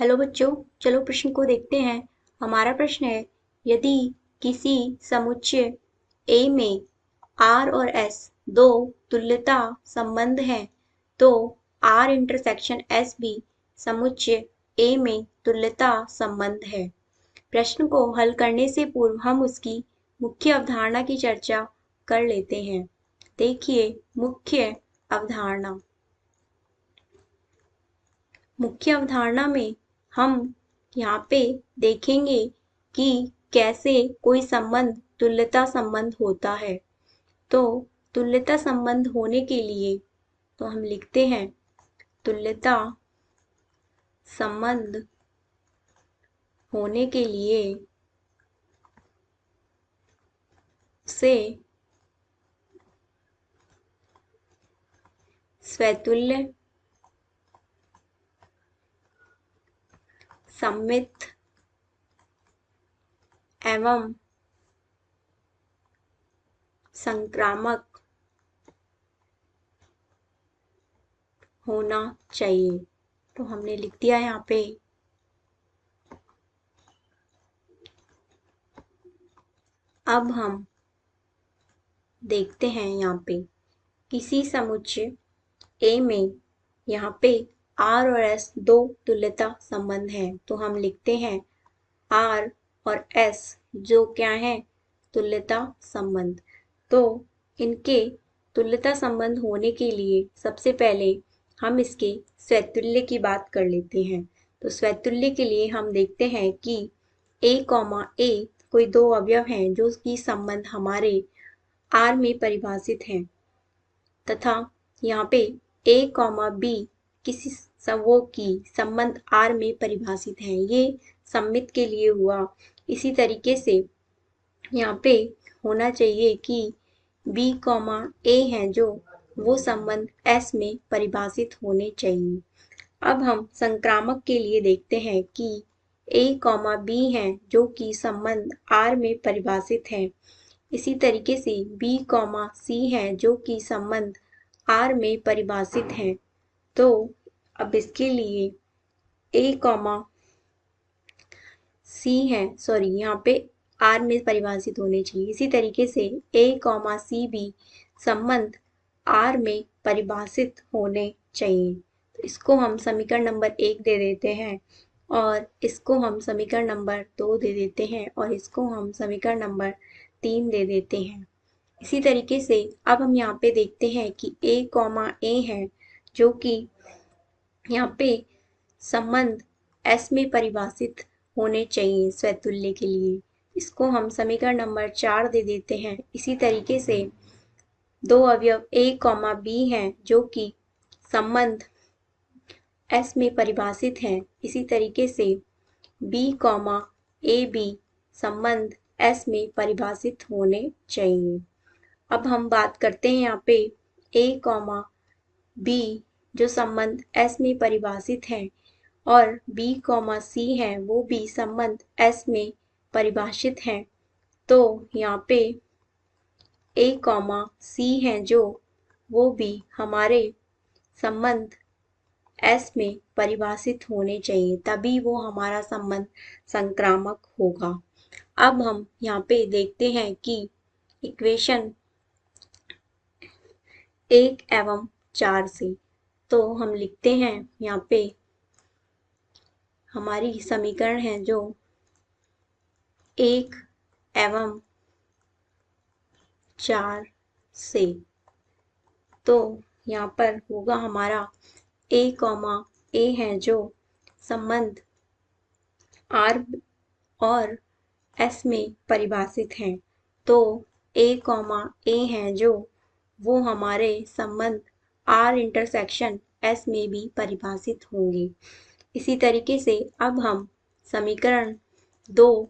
Hello बच्चों, चलो प्रश्न को देखते हैं। हमारा प्रश्न है, यदि किसी समुच्चय A में R और S दो तुल्यता संबंध हैं, तो R इंटरसेक्शन S भी समुच्चय A में तुल्यता संबंध है। प्रश्न को हल करने से पूर्व हम उसकी मुख्य अवधारणा की चर्चा कर लेते हैं। देखिए, मुख्य अवधारणा में हम यहाँ पे देखेंगे कि कैसे कोई संबंध तुल्यता संबंध होता है। तो तुल्यता संबंध होने के लिए तो हम लिखते हैं, तुल्यता संबंध होने के लिए से स्वतुल्य, सममित एवं संक्रामक होना चाहिए। तो हमने लिख दिया यहाँ पे। अब हम देखते हैं यहाँ पे किसी समुच्चय A में यहाँ पे R और S दो तुल्यता संबंध हैं, तो हम लिखते हैं R और S जो क्या है, तुल्यता संबंध। तो इनके तुल्यता संबंध होने के लिए सबसे पहले हम इसके स्वतुल्य की बात कर लेते हैं। तो स्वतुल्य के लिए हम देखते हैं कि A, कोई दो अवयव हैं जो कि संबंध हमारे R में परिभाषित हैं, तथा यहाँ पे A, B किसी समूह की संबंध R में परिभाषित हैं। ये सममित के लिए हुआ। इसी तरीके से यहाँ पे होना चाहिए कि B, A हैं जो वो संबंध S में परिभाषित होने चाहिए। अब हम संक्रामक के लिए देखते हैं कि A, B हैं जो कि संबंध R में परिभाषित हैं। इसी तरीके से B, C हैं जो कि संबंध R में परिभाषित हैं। तो अब इसके लिए यहाँ पे R में परिभाषित होने चाहिए। इसी तरीके से A, C भी संबंध R में परिभाषित होने चाहिए। तो इसको हम समीकरण नंबर 1 दे देते हैं, और इसको हम समीकरण नंबर 2 दे देते हैं, और इसको हम समीकरण नंबर 3 दे देते हैं। इसी तरीके से अब हम यहाँ पे देखते हैं कि A, है जो कि यहाँ पे संबंध S में परिभाषित होने चाहिए स्वतुल्य के लिए। इसको हम समीकरण नंबर 4 दे देते हैं। इसी तरीके से दो अवयव A, B हैं जो कि संबंध S में परिभाषित हैं। इसी तरीके से B, संबंध S में परिभाषित होने चाहिए। अब हम बात करते हैं यहाँ पे A, B जो संबंध S में परिभाषित हैं, और B, C वो भी संबंध S में परिभाषित हैं। तो यहाँ पे A, C जो वो भी हमारे संबंध S में परिभाषित होने चाहिए, तभी वो हमारा संबंध संक्रामक होगा। अब हम यहाँ पे देखते हैं कि इक्वेशन 1 एवं 4 से तो हम लिखते हैं यहाँ पे हमारी समीकरण है जो 1 एवं 4 से। तो यहाँ पर होगा हमारा A, है जो संबंध R और S में परिभाषित हैं। तो A, है जो वो हमारे संबंध R इंटरसेक्शन S में भी परिभाषित होंगे। इसी तरीके से अब हम समीकरण 2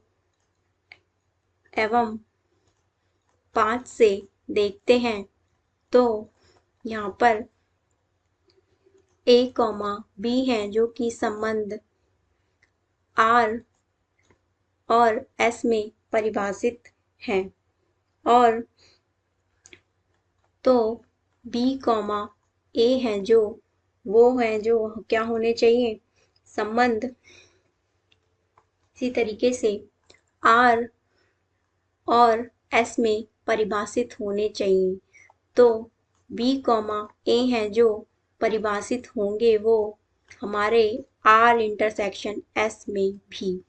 एवं 5 से देखते हैं। तो यहाँ पर A, B हैं जो कि संबंध R और S में परिभाषित हैं, और तो B, A हैं जो वो हैं जो क्या होने चाहिए, संबंध इसी तरीके से R और S में परिभाषित होने चाहिए। तो B, A हैं जो परिभाषित होंगे वो हमारे R इंटरसेक्शन S में भी।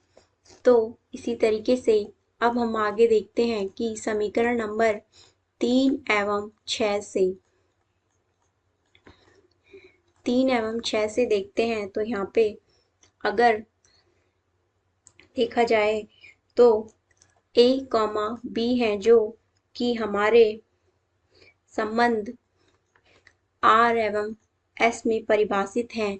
तो इसी तरीके से अब हम आगे देखते हैं कि समीकरण नंबर 3 एवं 6 से देखते हैं। तो यहाँ पे अगर देखा जाए तो A, B हैं जो कि हमारे संबंध R एवं S में परिभाषित हैं,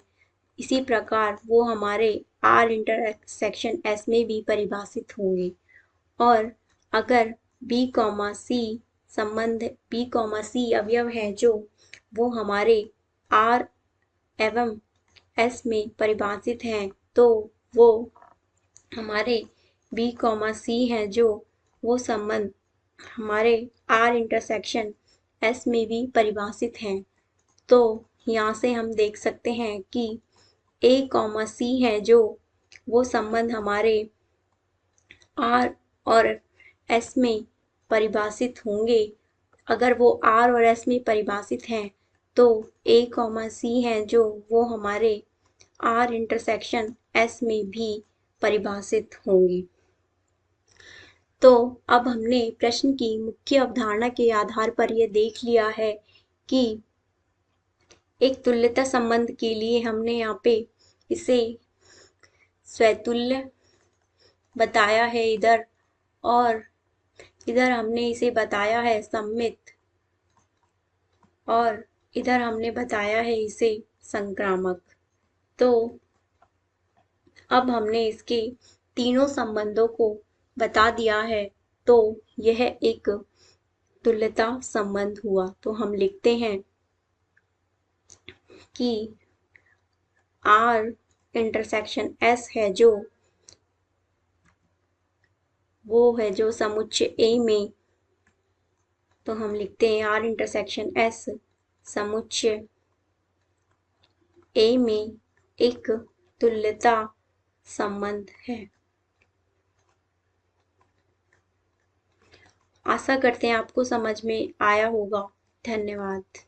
इसी प्रकार वो हमारे R इंटरसेक्शन S में भी परिभाषित होंगे। और अगर B, C संबंध B, C अवयव हैं जो वो हमारे R एवं S में परिभाषित हैं, तो वो हमारे B, C हैं जो वो संबंध हमारे R इंटरसेक्शन S में भी परिभाषित हैं। तो यहाँ से हम देख सकते हैं कि A, C है जो वो संबंध हमारे R और S में परिभाषित होंगे। अगर वो R और S में परिभाषित हैं तो A, C हैं जो वो हमारे R इंटरसेक्शन S में भी परिभाषित होंगे। तो अब हमने प्रश्न की मुख्य अवधारणा के आधार पर यह देख लिया है कि एक तुल्यता संबंध के लिए हमने यहाँ पे इसे स्वतुल्य बताया है इधर, और इधर हमने इसे बताया है सममित, और इधर हमने बताया है इसे संक्रामक। तो अब हमने इसके तीनों संबंधों को बता दिया है, तो यह एक तुल्यता संबंध हुआ। तो हम लिखते हैं कि R इंटरसेक्शन S है जो वो है जो समुच्चय A में, तो हम लिखते हैं R इंटरसेक्शन S समुच्चय A में एक तुल्यता संबंध है। आशा करते हैं आपको समझ में आया होगा। धन्यवाद।